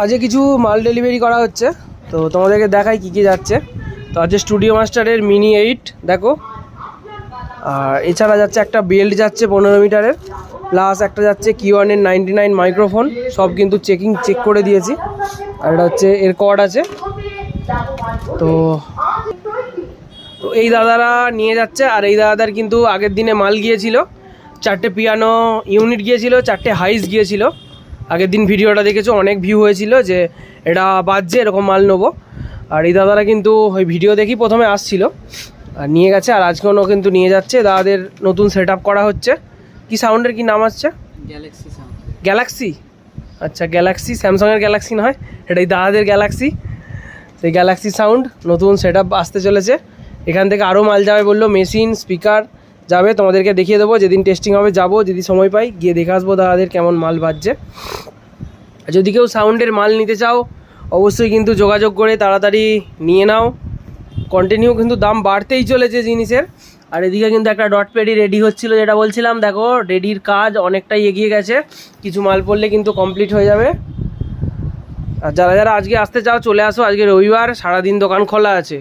আজকে কিছু মাল ডেলিভারি করা হচ্ছে, তো তোমাদেরকে দেখাই কী কী যাচ্ছে। তো আজকে স্টুডিও মাস্টারের মিনি 8 দেখো, আর এছাড়া যাচ্ছে একটা বেল্ট যাচ্ছে 15 মিটারের, প্লাস একটা যাচ্ছে Q1-এর 99 মাইক্রোফোন, সব কিন্তু চেক করে দিয়েছি। আর এটা হচ্ছে এর কর্ড আছে। তো এই দাদারা নিয়ে যাচ্ছে, আর এই দাদাদের কিন্তু আগের দিনে মাল গিয়েছিল, 4টে পিয়ানো ইউনিট গিয়েছিল, 4টে হাইস গিয়েছিল। আগের দিন ভিডিওটা দেখেছো, অনেক ভিউ হয়েছিল যে এটা বাজছে, এরকম মাল নেবো। আর এই দাদারা কিন্তু ওই ভিডিও দেখি প্রথমে আসছিল আর নিয়ে গেছে, আর আজকেও কিন্তু নিয়ে যাচ্ছে। দাদাদের নতুন সেট আপ করা হচ্ছে। কি সাউন্ডের কি নাম আসছে? Galaxy sound. গ্যালাক্সি, আচ্ছা গ্যালাক্সি, স্যামসাংয়ের গ্যালাক্সি নয়, এটাই দাদাদের গ্যালাক্সি। সেই গ্যালাক্সি সাউন্ড নতুন সেট আপ আসতে চলেছে। এখান থেকে আরও মাল যাবে বললো, মেশিন, স্পিকার যাবে, তোমাদেরকে দেখিয়ে দেবো। যেদিন টেস্টিং হবে যাবো, যদি সময় পাই গিয়ে দেখে আসবো দাদাদের কেমন মাল বাজছে। যদি কেউ সাউন্ডের মাল নিতে চাও অবশ্যই কিন্তু যোগাযোগ করে তাড়াতাড়ি নিয়ে নাও। কন্টিনিউ কিন্তু দাম বাড়তেই চলেছে জিনিসের। আর এদিকে কিন্তু একটা ডট পেডি রেডি হচ্ছিলো, যেটা বলছিলাম, দেখো রেডির কাজ অনেকটাই এগিয়ে গেছে, কিছু মাল পড়লে কিন্তু কমপ্লিট হয়ে যাবে। আর যারা যারা আজকে আসতে চাও চলে আসো, আজকে রবিবার, সারাদিন দোকান খোলা আছে।